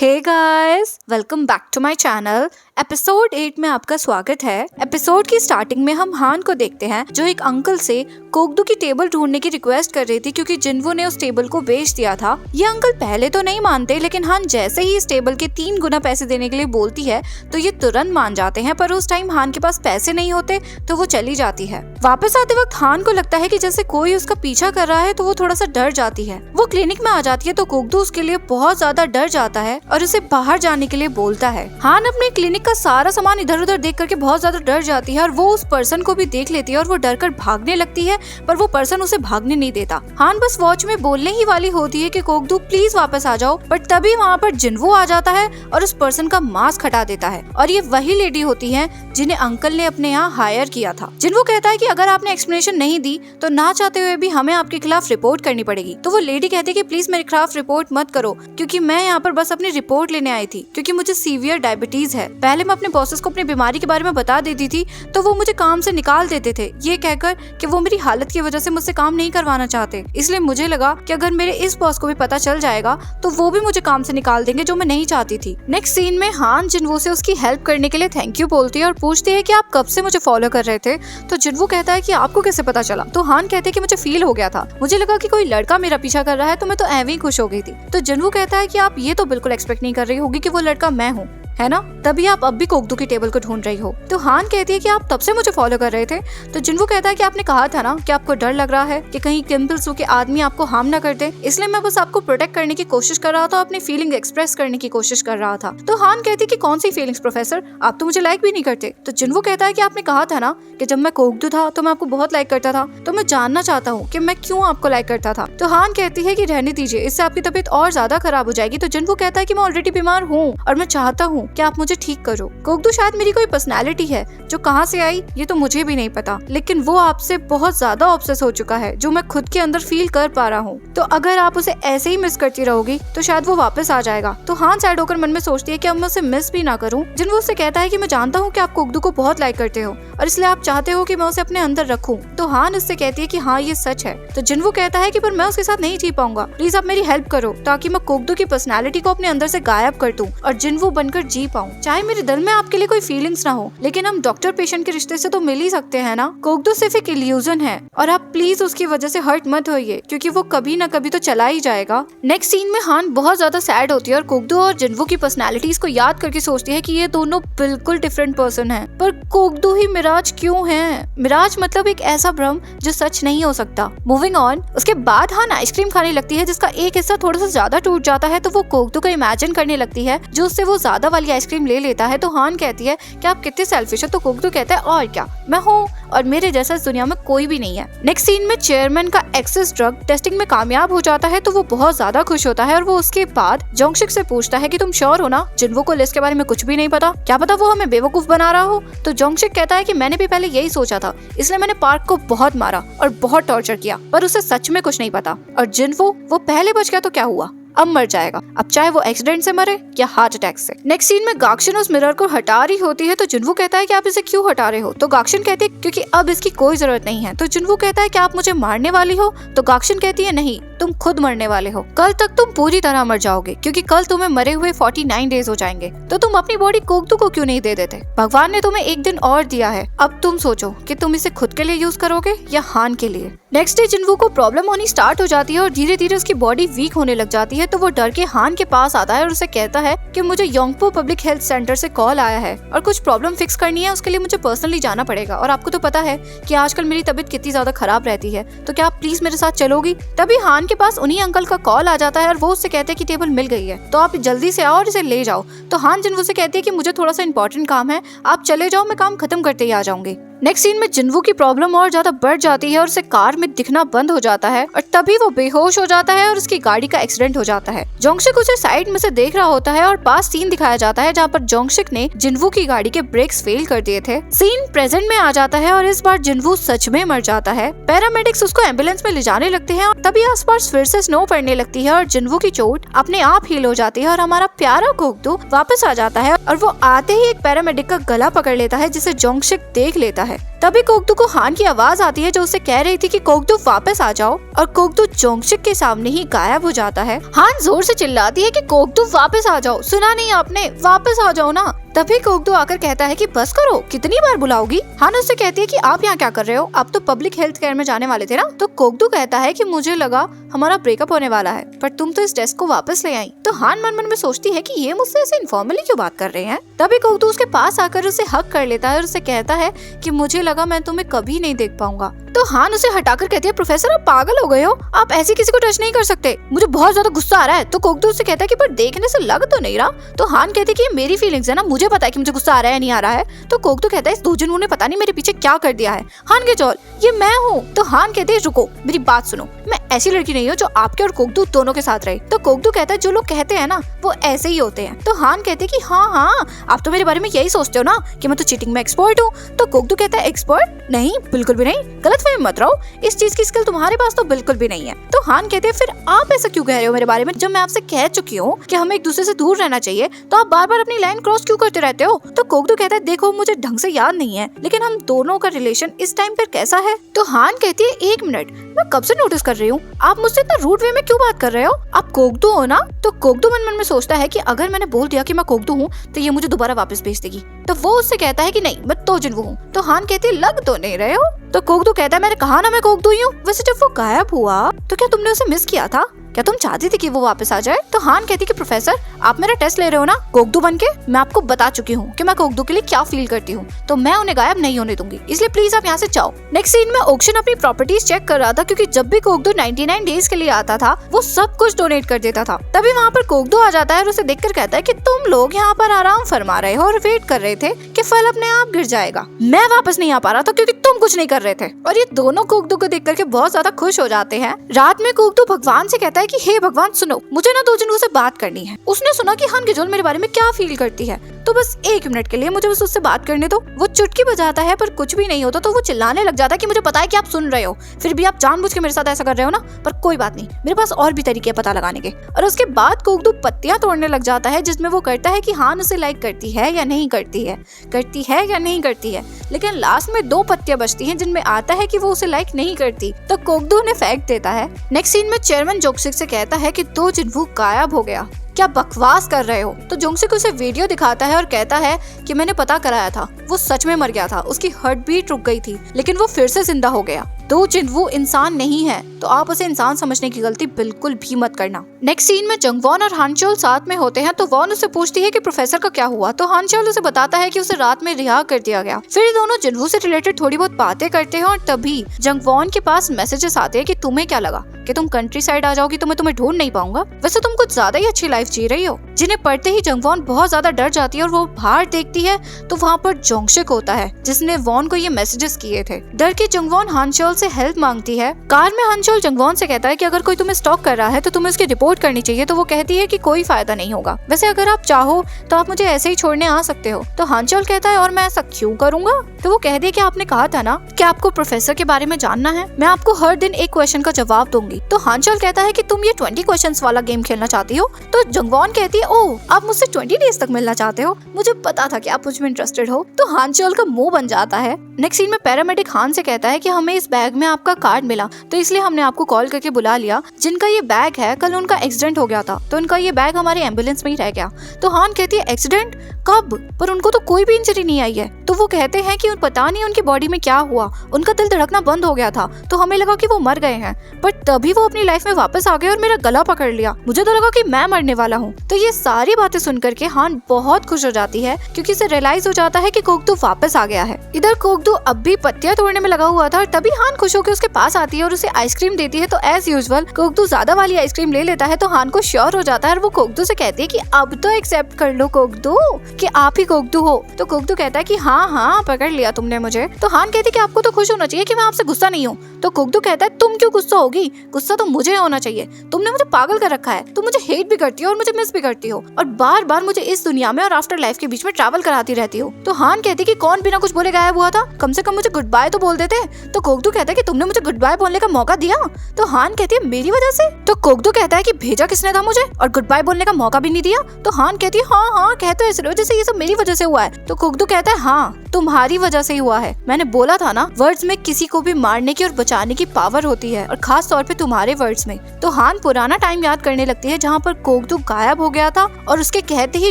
Hey guys, welcome back to my channel. Episode 8 में आपका स्वागत है। एपिसोड की स्टार्टिंग में हम हान को देखते हैं जो एक अंकल से कोकदू की टेबल ढूंढने की रिक्वेस्ट कर रही थी क्योंकि जिन्वो ने उस टेबल को बेच दिया था। ये अंकल पहले तो नहीं मानते, लेकिन हान जैसे ही इस टेबल के 3 गुना पैसे देने के लिए बोलती है तो ये तुरंत मान जाते हैं। पर उस टाइम हान के पास पैसे नहीं होते तो वो चली जाती है। वापस आते वक्त हान को लगता है कि जैसे कोई उसका पीछा कर रहा है तो वो थोड़ा सा डर जाती है। वो क्लिनिक में आ जाती है तो कोकदू उसके लिए बहुत ज्यादा डर जाता है और उसे बाहर जाने के लिए बोलता है। हान अपने क्लिनिक का सारा सामान इधर उधर देख करके बहुत ज्यादा डर जाती है और वो उस पर्सन को भी देख लेती है और वो डर कर भागने लगती है, पर वो पर्सन उसे भागने नहीं देता। हान बस वॉच में बोलने ही वाली होती है कि कोकदू प्लीज वापस आ जाओ, पर तभी वहाँ पर जिन्वो आ जाता है और उस पर्सन का मास्क हटा देता है। और ये वही लेडी होती है जिन्हें अंकल ने अपने यहाँ हायर किया था। जिन्वो कहता है कि अगर आपने एक्सप्लेनेशन नहीं दी तो ना चाहते हुए भी हमें आपके खिलाफ रिपोर्ट करनी पड़ेगी। तो वो लेडी कहती है कि प्लीज मेरे खिलाफ रिपोर्ट मत करो, क्योंकि मैं यहाँ पर बस अपनी रिपोर्ट लेने आई थी, क्योंकि मुझे सीवियर डायबिटीज है। पहले मैं अपने बॉसेस को अपनी बीमारी के बारे में बता देती थी तो वो मुझे काम से निकाल देते थे, ये कहकर कि वो मेरी हालत की वजह से मुझसे काम नहीं करवाना चाहते। इसलिए मुझे लगा कि अगर मेरे इस बॉस को भी पता चल जाएगा तो वो भी मुझे काम से निकाल देंगे, जो मैं नहीं चाहती थी। नेक्स्ट सीन में हान जिन्वो से उसकी हेल्प करने के लिए थैंक यू बोलती है और पूछती है कि आप कब से मुझे फॉलो कर रहे थे। तो जिन्वो कहता है कि आपको कैसे पता चला। तो हान कहते हैं कि मुझे फील हो गया था, मुझे लगा कि कोई लड़का मेरा पीछा कर रहा है तो मैं तो ऐਵੇਂ ही खुश हो गई थी। तो जिन्वो कहता है कि आप ये तो बिल्कुल एक्सपेक्ट नहीं कर रही होगी कि वो लड़का मैं हूँ, है ना, तभी आप अब भी कोकदू की टेबल को ढूंढ रही हो। तो हान कहती है कि आप तब से मुझे फॉलो कर रहे थे। तो जिन्वो कहता है कि आपने कहा था ना कि आपको डर लग रहा है कि कहीं किम्पल्स के आदमी आपको हार्म ना कर दे, इसलिए मैं बस आपको प्रोटेक्ट करने की कोशिश कर रहा था, अपनी फीलिंग एक्सप्रेस करने की कोशिश कर रहा था। तो हान कहती है कि कौन सी फीलिंग्स प्रोफेसर, आप तो मुझे लाइक भी नहीं करते। तो जिन्वो कहता है कि आपने कहा था ना कि जब मैं कोकदू था तो मैं आपको बहुत लाइक करता था, तो मैं जानना चाहता हूँ कि मैं क्यों आपको लाइक करता था। तो हान कहती है कि रहने दीजिए, इससे आपकी तबीयत और ज्यादा खराब हो जाएगी। तो जिन्वो कहता है कि मैं ऑलरेडी बीमार हूँ और मैं चाहता हूँ कि आप मुझे ठीक करो। कोकदू शायद मेरी कोई पर्सनालिटी है जो कहाँ से आई ये तो मुझे भी नहीं पता, लेकिन वो आपसे बहुत ज्यादा ऑब्सेस हो चुका है जो मैं खुद के अंदर फील कर पा रहा हूँ। तो अगर आप उसे ऐसे ही मिस करती रहोगी तो शायद वो वापस आ जाएगा। तो हान सैड होकर मन में सोचती है कि अब मैं उसे मिस भी ना करूँ। जिन्वो उससे कहता है कि मैं जानता हूँ कि आप कोकदू को बहुत लाइक करते हो और इसलिए आप चाहते हो कि मैं उसे अपने अंदर रखूं। तो हान उससे कहती है कि हाँ ये सच है। तो जिन्वो कहता है कि पर मैं उसके साथ नहीं जी पाऊंगा, प्लीज आप मेरी हेल्प करो ताकि मैं कोकदू की पर्सनैलिटी को अपने अंदर से गायब कर दूं और जिन्वो बनकर जी पाऊं। चाहे मेरे दिल में आपके लिए कोई फीलिंग्स ना हो, लेकिन हम डॉक्टर पेशेंट के रिश्ते से तो मिल ही सकते हैं ना। कोकदू सिर्फ एक इल्यूजन है और आप प्लीज उसकी वजह से हर्ट मत होइए, क्योंकि वो कभी ना कभी तो चला ही जाएगा। नेक्स्ट सीन में हान बहुत ज्यादा सैड होती है और कोकदू और जिन्वो की पर्सनैलिटीज को याद करके सोचती है कि ये दोनों बिल्कुल डिफरेंट पर्सन है, पर कोकदू ही मिराज क्यों है। मिराज मतलब एक ऐसा भ्रम जो सच नहीं हो सकता। मूविंग ऑन, उसके बाद हान आइसक्रीम खाने लगती है जिसका एक हिस्सा थोड़ा सा ज्यादा टूट जाता है, तो वो कोकदू को इमेजिन करने लगती है जो उससे वो ज्यादा वाली आइसक्रीम ले लेता है। तो हान कहती है कि आप कितने सेल्फिश हो। तो कोकदू कहता है और क्या, मैं हूँ और मेरे जैसा इस दुनिया में कोई भी नहीं है। नेक्स्ट सीन में चेयरमैन का एक्सेस ड्रग टेस्टिंग में कामयाब हो जाता है तो वो बहुत ज्यादा खुश होता है और वो उसके बाद जोंगशिक से पूछता है कि तुम श्योर हो ना, जिन्वो को लिस्ट के बारे में कुछ भी नहीं पता, क्या पता वो हमें बेवकूफ बना रहा हो। तो जोंगशिक कहता है कि मैंने भी पहले यही सोचा था, इसलिए मैंने पार्क को बहुत मारा और बहुत टॉर्चर किया, पर उसे सच में कुछ नहीं पता। और जिन्वो वो पहले बच गया तो क्या हुआ, अब मर जाएगा, अब चाहे वो एक्सीडेंट से मरे या हार्ट अटैक से। नेक्स्ट सीन में गाक्शन उस मिरर को हटा रही होती है तो जिन्वो कहता है कि आप इसे क्यों हटा रहे हो। तो गाक्शन कहती है क्योंकि अब इसकी कोई जरूरत नहीं है। तो जिन्वो कहता है कि आप मुझे मारने वाली हो। तो गाक्शन कहती है नहीं, तुम खुद मरने वाले हो, कल तक तुम पूरी तरह मर जाओगे, क्योंकि कल तुम्हें मरे हुए 49 डेज हो जाएंगे। तो तुम अपनी बॉडी कोकदू को क्यों नहीं दे देते, भगवान ने तुम्हें एक दिन और दिया है, अब तुम सोचो कि तुम इसे खुद के लिए यूज करोगे या हान के लिए। नेक्स्ट डे जिन्वो को प्रॉब्लम होनी स्टार्ट हो जाती है और धीरे धीरे उसकी बॉडी वीक होने लग जाती है। तो वो डर के हान के पास आता है और उसे कहता है कि मुझे योंगपो पब्लिक हेल्थ सेंटर से कॉल आया है और कुछ प्रॉब्लम फिक्स करनी है, उसके लिए मुझे पर्सनली जाना पड़ेगा। और आपको तो पता है कि आजकल मेरी तबीयत कितनी ज्यादा खराब रहती है, तो क्या आप प्लीज मेरे साथ चलोगी। तभी हान के पास उन्हीं अंकल का कॉल आ जाता है और वो उससे कहते हैं कि टेबल मिल गई है, तो आप जल्दी से आओ और इसे ले जाओ। तो हान जिन्वो से कहती है कि मुझे थोड़ा सा इंपॉर्टेंट काम है, आप चले जाओ, मैं काम खत्म करते ही आ जाऊंगी। नेक्स्ट सीन में जिन्वो की प्रॉब्लम और ज्यादा बढ़ जाती है और उसे कार में दिखना बंद हो जाता है और तभी वो बेहोश हो जाता है और उसकी गाड़ी का एक्सीडेंट हो जाता है। जोंगशिक उसे साइड में से देख रहा होता है और पास सीन दिखाया जाता है जहाँ पर जोंगशिक ने जिन्वो की गाड़ी के ब्रेक्स फेल कर दिए थे। सीन प्रेजेंट में आ जाता है और इस बार जिन्वो सच में मर जाता है। पैरामेडिक्स उसको एम्बुलेंस में ले जाने लगते हैं और तभी आसपास फिर से स्नो पड़ने लगती है और जिन्वो की चोट अपने आप हील हो जाती है और हमारा प्यारा कोकदू वापस आ जाता है और वो आते ही एक पैरामेडिक का गला पकड़ लेता है जिसे जोंगशिक देख लेता है। तभी कोगदू को हान की आवाज आती है जो उसे कह रही थी कि कोगदू वापस आ जाओ, और कोगदू जोंगसिक के सामने ही गायब हो जाता है। हान जोर से चिल्लाती है कि कोगदू वापस आ जाओ, सुना नहीं आपने, वापस आ जाओ ना। तभी कोगदू आकर कहता है कि बस करो, कितनी बार बुलाओगी। हान उससे कहती है कि आप यहाँ क्या कर रहे हो, आप तो पब्लिक हेल्थ केयर में जाने वाले थे ना। तो कोगदू कहता है कि मुझे लगा हमारा ब्रेकअप होने वाला है, पर तुम तो इस टेस्ट को वापस ले आई। तो हान मन मन में सोचती है कि ये मुझसे ऐसे इनफॉर्मली क्यों बात कर रहे हैं। तभी कोगदू उसके पास आकर उसे हक कर लेता है और उसे कहता है कि मुझे लगा मैं तुम्हें कभी नहीं देख पाऊंगा। तो हान उसे हटाकर कहती है, प्रोफेसर आप पागल हो गए हो, आप ऐसे किसी को टच नहीं कर सकते, मुझे बहुत ज्यादा गुस्सा आ रहा है। तो कोगदू उससे कहता है कि पर देखने से लग तो नहीं रहा। तो हान कहती है कि ये मेरी फीलिंग्स है ना, मुझे पता है कि मुझे गुस्सा आ रहा है नहीं आ रहा है। तो कोगदू कहता है इस दो जनों ने पता नहीं मेरे पीछे क्या कर दिया है। हान के चौल ये मैं हूँ। तो हान कहते है रुको मेरी बात सुनो, मैं ऐसी लड़की नहीं हूँ जो आपके और कोगदू दोनों के साथ रहे। तो कोगदू कहता है जो लोग कहते हैं ना वो ऐसे ही होते हैं। तो हान कहते हैं कि हाँ आप तो मेरे बारे में यही सोचते हो ना कि मैं तो चीटिंग में एक्सपर्ट हूँ। तो कोगदू कहता है एक्सपर्ट नहीं, बिल्कुल भी नहीं, गलतफहमी मत रहो, इस चीज की स्किल तुम्हारे पास तो बिल्कुल भी नहीं है। तो हान कहते हैं फिर आप ऐसा क्यों कह रहे हो मेरे बारे में, जब मैं आपसे कह चुकी हूँ कि हमें एक दूसरे से दूर रहना चाहिए, तो आप बार बार अपनी लाइन क्रॉस क्यों करते रहते हो। तो कोगदू कहता है देखो मुझे ढंग से याद नहीं है, लेकिन हम दोनों का रिलेशन इस टाइम पर कैसा है। तो हान कहती है एक मिनट, मैं कब से नोटिस कर रही हूँ, आप मुझसे इतना रूड वे में क्यों बात कर रहे हो, आप कोगदू हो ना। तो कोगदू मन मन में सोचता है कि अगर मैंने बोल दिया कि मैं कोगदू हूँ तो ये मुझे दोबारा वापस भेज देगी। तो वो उससे कहता है कि नहीं मैं तो जिन्वू हूँ। तो हान कहती है लग तो नहीं रहे हो। तो कोगदू कहता है मैंने कहा ना मैं कोगदू ही हूँ। वैसे जब वो गायब हुआ तो क्या तुमने उसे मिस किया था, क्या तुम चाहती थी कि वो वापस आ जाए। तो हान कहती कि प्रोफेसर आप मेरा टेस्ट ले रहे हो ना कोगदू बनके, मैं आपको बता चुकी हूँ कि मैं कोगदू के लिए क्या फील करती हूँ, तो मैं उन्हें गायब नहीं होने दूंगी, इसलिए प्लीज आप यहाँ से जाओ। नेक्स्ट सीन में ऑक्शन अपनी प्रॉपर्टीज चेक कर रहा था, क्योंकि जब भी कोगदू 99 डेज के लिए आता था वो सब कुछ डोनेट कर देता था। तभी वहाँ पर कोगदू आ जाता है और उसे देखकर कहता है कि तुम लोग यहाँ पर आराम फरमा रहे हो और वेट कर रहे थे कि फल अपने आप गिर जाएगा, मैं वापस नहीं आ पा रहा था क्योंकि तुम कुछ नहीं कर रहे थे। और ये दोनों कोगदू को देख करके बहुत ज्यादा खुश हो जाते हैं। रात में कोगदू भगवान से कहता है कि हे भगवान सुनो, मुझे ना दो जनों से बात करनी है। उसने सुना कि हान गेजोल मेरे बारे में क्या फील करती है, तो बस 1 मिनट के लिए मुझे बस उससे बात करने दो। वो चुटकी बजाता है पर कुछ भी नहीं होता, तो वो चिल्लाने लग जाता है कि मुझे पता है कि आप सुन रहे हो, फिर भी आप जानबूझ के मेरे साथ ऐसा कर रहे हो ना, पर कोई बात नहीं, मेरे पास और भी तरीके हैं पता लगाने के। और उसके बाद कोगदू पत्तियां तोड़ने लग जाता है, जिसमें वो करता है कि हान उसे लाइक करती है या नहीं करती है, करती है या नहीं करती है। लेकिन लास्ट में 2 पत्तियां बचती हैं जिनमें आता है कि वो उसे लाइक नहीं करती, तो कोगदू उन्हें फेंक देता है। नेक्स्ट सीन में चेयरमैन जोंगसिक से कहता है कि दो जिन्वू गायब हो गया, क्या बकवास कर रहे हो। तो जोंगसिक उसे वीडियो दिखाता है और कहता है कि मैंने पता कराया था, वो सच में मर गया था, उसकी हार्ट बीट रुक गई थी लेकिन वो फिर से जिंदा हो गया। दो जिन्वू इंसान नहीं है, तो आप उसे इंसान समझने की गलती बिल्कुल भी मत करना। नेक्स्ट सीन में जंगवॉन और हानचोल साथ में होते हैं, तो वॉन उससे पूछती है कि प्रोफेसर का क्या हुआ। तो हानचोल उसे बताता है कि उसे रात में रिहा कर दिया गया। फिर दोनों जिन्वू से रिलेटेड थोड़ी बहुत बातें करते हैं और तभी जंगवॉन के पास मैसेजेस आते हैं कि तुम्हें क्या लगा कि तुम कंट्री साइड आ जाओगी तो मैं तुम्हें ढूंढ नहीं पाऊंगा, वैसे तुम कुछ ज्यादा ही अच्छी लाइफ जी रही हो। जिन्हें पढ़ते ही जंगवॉन बहुत ज्यादा डर जाती है और वो बाहर देखती है तो वहाँ पर जोंगसिक होता है जिसने वॉन को ये मैसेजेस किए थे। डर के जंगवॉन हानचोल से हेल्प मांगती है। कार में हानचोल जंगवॉन से कहता है कि अगर कोई तुम्हें स्टॉक कर रहा है तो तुम्हें उसकी रिपोर्ट करनी चाहिए, तो वो कहती है कि कोई फायदा नहीं होगा, वैसे अगर आप चाहो तो आप मुझे ऐसे ही छोड़ने आ सकते हो। तो हानचोल कहता है और मैं ऐसा क्यों करूंगा। तो वो कहती है कि आपने कहा था ना कि आपको प्रोफेसर के बारे में जानना है, मैं आपको हर दिन एक क्वेश्चन का जवाब दूंगी। तो हानचोल कहता है कि तुम ये 20 क्वेश्चंस वाला गेम खेलना चाहती हो। तो जंगवॉन कहती है ओह आप मुझसे 20 डेज तक मिलना चाहते हो, मुझे पता था कि आप मुझ में इंटरेस्टेड हो। तो हानचोल का मुंह बन जाता है। नेक्स्ट सीन में पैरामेडिक हान से कहता है कि हमें इस बैग में आपका कार्ड मिला, तो इसलिए हमने आपको कॉल करके बुला लिया। जिनका ये बैग है कल उनका एक्सीडेंट हो गया था, तो उनका ये बैग हमारे एम्बुलेंस में ही रह गया। तो हान कहती है एक्सीडेंट कब, पर उनको तो कोई भी इंजरी नहीं आई है। तो वो कहते हैं कि पता नहीं उनकी बॉडी में क्या हुआ, उनका दिल धड़कना बंद हो गया था, तो हमें लगा कि वो मर गए हैं, पर तभी वो अपनी लाइफ में वापस आ गए और मेरा गला पकड़ लिया, मुझे तो लगा कि मैं मरने वाला हूँ। तो ये सारी बातें सुन करके हान बहुत खुश हो जाती है क्योंकि इसे रियलाइज हो जाता है कि कोगदू वापस आ गया है। इधर कोगदू अब भी पत्तियां तोड़ने में लगा हुआ था और तभी हान खुश होकर उसके पास आती है और उसे आइसक्रीम देती है। तो एज यूजुअल कोगदू ज्यादा वाली आइसक्रीम ले लेता है, तो हान को श्योर हो जाता है और वो कोगदू से कहती है कि अब तो एक्सेप्ट कर लो कोगदू कि आप ही कोगदू हो। तो कोगदू कहता है कि हाँ पकड़ लिया तुमने मुझे। तो हान कहती है कि आपको तो खुश होना चाहिए कि मैं आपसे गुस्सा नहीं हूँ। तो कोगदू कहता है तुम क्यों गुस्सा होगी, गुस्सा तो मुझे होना चाहिए, तुमने मुझे पागल कर रखा है, तुम मुझे हेट भी करती हो और मुझे मिस भी करती हो और बार-बार मुझे इस दुनिया में और आफ्टर लाइफ के बीच में ट्रैवल कराती रहती हो। तो हान कहती कि कौन बिना कुछ बोले गायब हुआ था, कम से कम मुझे गुड बाय तो बोल देते। तो कोगदू कहता है कि तुमने मुझे गुड बाय बोलने का मौका दिया। तो हान कहती है मेरी वजह से। तो कोगदू कहता है कि भेजा किसने था मुझे और गुड बाय बोलने का मौका भी नहीं दिया। तो हान कहती है हाँ कहते हो जैसे ये सब मेरी वजह से हुआ है। तो कोगदू कहता है हाँ तुम्हारी वजह से ही हुआ है। मैंने बोला था ना वर्ड्स में किसी को भी मारने की और बचाने की पावर होती है और खास तौर पे तुम्हारे वर्ड्स में। तो हान पुराना टाइम याद करने लगती है जहाँ पर कोगदू गायब हो गया था और उसके कहते ही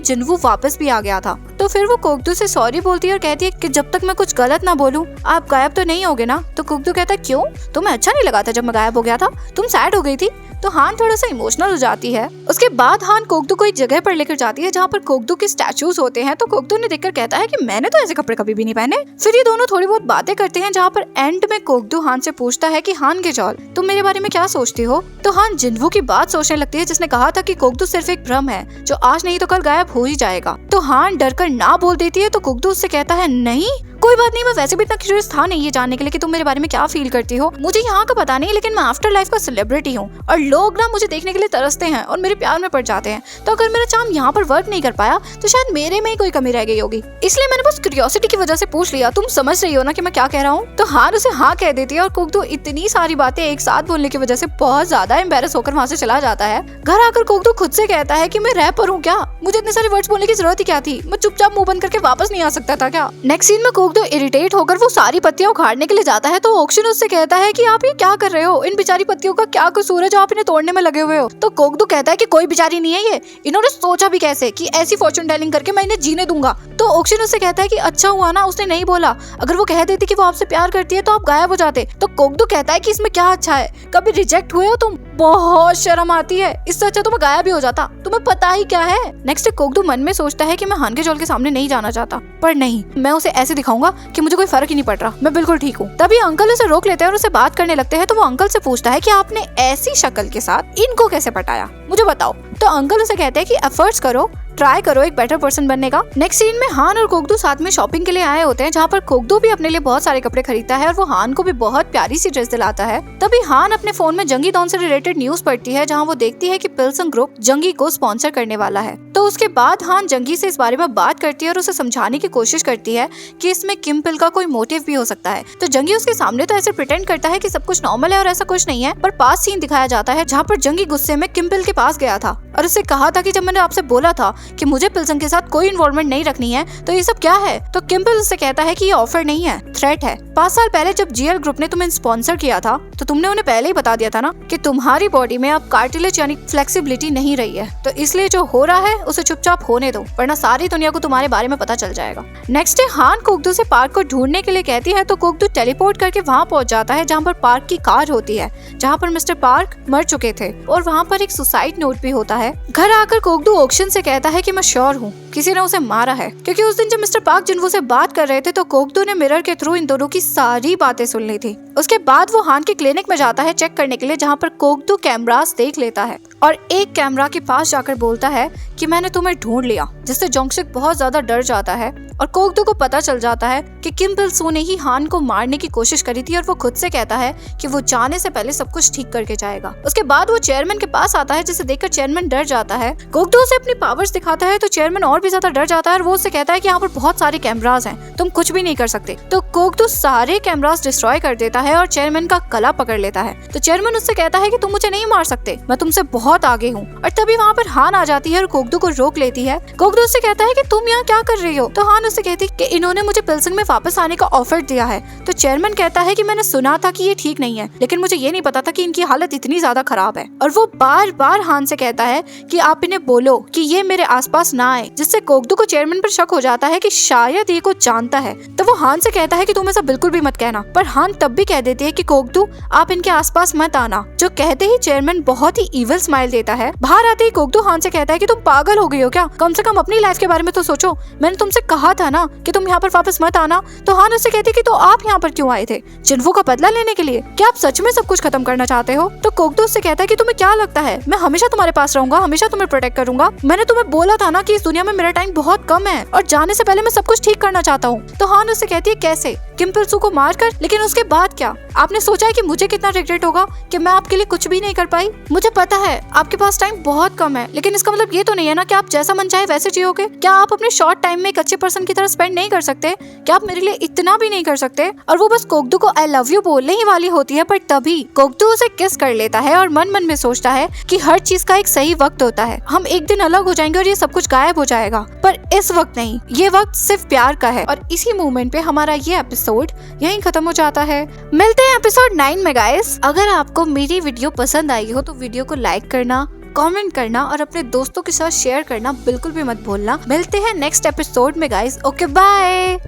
जिन्वू वापस भी आ गया था। तो फिर वो कोगदू से सॉरी बोलती है और कहती है कि जब तक मैं कुछ गलत ना बोलूं आप गायब तो नहीं होगे ना। तो कोगदू कहता है क्यों, तुम्हें अच्छा नहीं लगा था जब मैं गायब हो गया था, तुम सैड हो गई थी। तो हान थोड़ा सा इमोशनल हो जाती है। उसके बाद हान कोगदू को एक जगह पर लेकर जाती है जहाँ पर कोगदू के स्टैचूज होते हैं। तो कोगदू ने देखकर कहता है कि मैंने तो ऐसे कपड़े कभी भी नहीं पहने। फिर ये दोनों थोड़ी बहुत बातें करते हैं जहाँ पर एंड में कोगदू हान से पूछता है कि हान गेजॉल तुम मेरे बारे में क्या सोचती हो। तो हान जिन्वू की बात सोचने लगती है जिसने कहा था कि कोगदू सिर्फ एक भ्रम है जो आज नहीं तो कल गायब हो ही जाएगा। तो हान डरकर ना बोल देती है। तो कोगदू उससे कहता है नहीं कोई बात नहीं, मैं वैसे भी इतना क्यूरियस था नहीं ये जानने के लिए कि तुम मेरे बारे में क्या फील करती हो। मुझे यहाँ का पता नहीं लेकिन मैं आफ्टर लाइफ का सेलिब्रिटी हूँ और लोग ना मुझे देखने के लिए तरसते हैं और मेरे प्यार में पड़ जाते हैं। तो अगर मेरा चार्म यहाँ पर वर्क नहीं कर पाया तो शायद मेरे में ही कोई कमी रह गई होगी, इसलिए मैंने बस क्यूरियोसिटी की वजह से पूछ लिया। तुम समझ रही हो ना कि मैं क्या कह रहा हूँ। तो हान उसे हाँ कह देती है और कोगदू इतनी सारी बातें एक साथ बोलने की वजह से बहुत ज्यादा एम्बेरस होकर वहाँ से चला जाता है। घर आकर कोगदू खुद से कहता है कि मैं रैपर हूँ क्या, मुझे इतने सारे वर्ड्स बोलने की जरूरत ही क्या थी, मैं चुपचाप मुंह बंद करके वापस नहीं आ सकता था क्या। नेक्स्ट सीन में कोगदू इरिटेट होकर वो सारी पत्तियां उखाड़ने के लिए जाता है। तो ऑक्शन उससे कहता है कि आप ये क्या कर रहे हो, इन बेचारी पत्तियों का क्या कसूर है जो आप इन्हें तोड़ने में लगे हुए हो। तो कोगदू कहता है कि कोई बेचारी नहीं है ये, इन्होंने सोचा भी कैसे कि ऐसी फॉर्चून टेलिंग करके मैं इन्हें जीने दूंगा। तो ऑक्शन उससे कहता है कि अच्छा हुआ ना उसने नहीं बोला, अगर वो कह देती कि वो आपसे प्यार करती है तो आप गायब हो जाते। तो कोगदू कहता है कि इसमें क्या अच्छा है, कभी रिजेक्ट हुए हो तुम, बहुत शर्म आती है, इससे अच्छा तो मैं गायब ही हो जाता, तुम्हें पता ही क्या है। नेक्स्ट कोगदू मन में सोचता है कि मैं हान गेजॉल के सामने नहीं जाना चाहता, पर नहीं मैं उसे ऐसे दिखाऊंगा कि मुझे कोई फर्क ही नहीं पड़ रहा, मैं बिल्कुल ठीक हूँ। तभी अंकल उसे रोक लेते हैं और उसे बात करने लगते हैं। तो वो अंकल से पूछता है कि आपने ऐसी शक्ल के साथ इनको कैसे पटाया, मुझे बताओ। तो अंकल उसे कहते हैं कि एफर्ट्स करो, ट्राई करो एक बेटर पर्सन बनने का। नेक्स्ट सीन में हान और कोगदू साथ में शॉपिंग के लिए आए होते हैं जहाँ पर कोगदू भी अपने लिए बहुत सारे कपड़े खरीदता है और वो हान को भी बहुत प्यारी सी ड्रेस दिलाता है। तभी हान अपने फोन में जंगी डॉन से रिलेटेड न्यूज पढ़ती है जहाँ वो देखती है कि पिल्सन ग्रुप जंगी को स्पॉन्सर करने वाला है। तो उसके बाद हान जंगी से इस बारे में बात करती है और उसे समझाने की कोशिश करती है कि इसमें किम पिल का कोई मोटिव भी हो सकता है। तो जंगी उसके सामने तो ऐसे प्रिटेंड करता है कि सब कुछ नॉर्मल है और ऐसा कुछ नहीं है, पर पास सीन दिखाया जाता है जहाँ पर जंगी गुस्से में किम पिल के पास गया था और उससे कहा था कि जब मैंने आपसे बोला था कि मुझे पिल्सन के साथ कोई इन्वॉल्वमेंट नहीं रखनी है तो ये सब क्या है। तो किम पिल उससे कहता है कि ये ऑफर नहीं है, थ्रेट है। 5 साल पहले जब जीएल ग्रुप ने तुम्हें स्पॉन्सर किया था तो तुमने उन्हें पहले ही बता दिया था ना कि तुम्हारी बॉडी में अब कार्टिलेज यानी फ्लेक्सिबिलिटी नहीं रही है, तो इसलिए जो हो रहा है उसे चुपचाप होने दो वरना सारी दुनिया को तुम्हारे बारे में पता चल जाएगा। नेक्स्ट डे हान कोगदू से पार्क को ढूंढने के लिए कहती है तो कोगदू टेलीपोर्ट करके वहाँ पहुंच जाता है जहाँ पर पार्क की कार होती है जहाँ पर मिस्टर पार्क मर चुके थे और वहाँ पर एक सुसाइड नोट भी होता है। घर आकर कोगदू ऑक्शन से कहता है कि मैं श्योर हूँ किसी ने उसे मारा है, क्योंकि उस दिन जब मिस्टर पार्क जिन्वू से बात कर रहे थे तो कोगदू ने मिरर के थ्रू इन दोनों की सारी बातें सुन ली थी। उसके बाद वो हान के क्लिनिक में जाता है चेक करने के लिए जहाँ पर कोगदू कैमरास देख लेता है और एक कैमरा के पास जाकर बोलता है कि मैंने तुम्हें ढूंढ लिया, जिससे जोंगसुक बहुत ज्यादा डर जाता है और कोगदू को पता चल जाता है कि किम पिल सू ने ही हान को मारने की कोशिश करी थी और वो खुद से कहता है कि वो जाने से पहले सब कुछ ठीक करके जाएगा। उसके बाद वो चेयरमैन के पास आता है जिसे देखकर चेयरमैन डर जाता है। कोगदू उसे अपनी पावर्स दिखाता है तो चेयरमैन और भी ज्यादा डर जाता है और वो उससे कहता है कि यहाँ पर बहुत सारे कैमरास हैं, तुम कुछ भी नहीं कर सकते। तो कोगदू सारे कैमरास डिस्ट्रॉय कर देता है और चेयरमैन का गला पकड़ लेता है। तो चेयरमैन उससे कहता है कि तुम मुझे नहीं मार सकते, मैं तुमसे बहुत आगे हूँ। और तभी वहाँ पर हान आ जाती है और कोगदू को रोक लेती है। कोगदू उससे कहता है कि तुम यहाँ क्या कर रही हो। तो हान उससे कहती है कि इन्होंने मुझे पिल्सन में वापस आने का ऑफर दिया है। तो चेयरमैन कहता है कि मैंने सुना था कि ये ठीक नहीं है, लेकिन मुझे ये नहीं पता था कि इनकी हालत इतनी ज्यादा खराब है। और वो बार बार हान से कहता है कि आप इन्हें बोलो कि ये मेरे आसपास ना आए, जिससे कोगदू को चेयरमैन पर शक हो जाता है कि शायद ये कुछ जानता है। तो वो हान से कहता है कि तुम ऐसा बिल्कुल भी मत कहना, पर हान तब भी कह देती है कि कोगदू आप इनके आसपास मत आना। जो कहते ही चेयरमैन बहुत ही इविल स्माइल देता है। बाहर आते ही कोगदू हान से कहता है कि तुम पागल हो गई हो क्या, कम से कम अपनी लाइफ के बारे में तो सोचो, मैंने तुमसे कहा था ना कि तुम यहाँ पर वापस मत आना। तो हान उससे कहती है कि तो आप यहाँ पर क्यों आए थे, जिन्वू का बदला लेने के लिए, क्या आप सच में सब कुछ खत्म करना चाहते हो। तो कोगदू उससे कहता है कि तुम्हें क्या लगता है मैं हमेशा तुम्हारे पास रहूंगा, हमेशा तुम्हें प्रोटेक्ट करूंगा। मैंने तुम्हें बोला था ना कि इस दुनिया में मेरा टाइम बहुत कम है और जाने से पहले मैं सब कुछ ठीक करना चाहता हूँ। तो हान उससे कहती है कैसे, किम पिल आंसू को मारकर। लेकिन उसके बाद क्या? आपने सोचा है कि मुझे कितना रिग्रेट होगा कि मैं आपके लिए कुछ भी नहीं कर पाई? मुझे पता है आपके पास टाइम बहुत कम है, लेकिन इसका मतलब ये तो नहीं है ना कि आप जैसा मन चाहे वैसे जियोगे। क्या आप अपने शॉर्ट टाइम में एक अच्छे पर्सन की तरह स्पेंड नहीं कर सकते? क्या आप मेरे लिए इतना भी नहीं कर सकते? और वो बस कोकदू को आई लव यू बोलने ही वाली होती है, पर तभी कोकदू उसे किस कर लेता है और मन मन में सोचता है कि हर चीज का एक सही वक्त होता है। हम एक दिन अलग हो जाएंगे और ये सब कुछ गायब हो जाएगा, पर इस वक्त नहीं, ये वक्त सिर्फ प्यार का है। और इसी मोमेंट पे हमारा ये एपिसोड यहीं खत्म हो जाता है। मिलते हैं एपिसोड 9 में गाइस। अगर आपको मेरी वीडियो पसंद आई हो तो वीडियो को लाइक करना, कमेंट करना और अपने दोस्तों के साथ शेयर करना बिल्कुल भी मत भूलना। मिलते हैं नेक्स्ट एपिसोड में गाइस। Okay bye.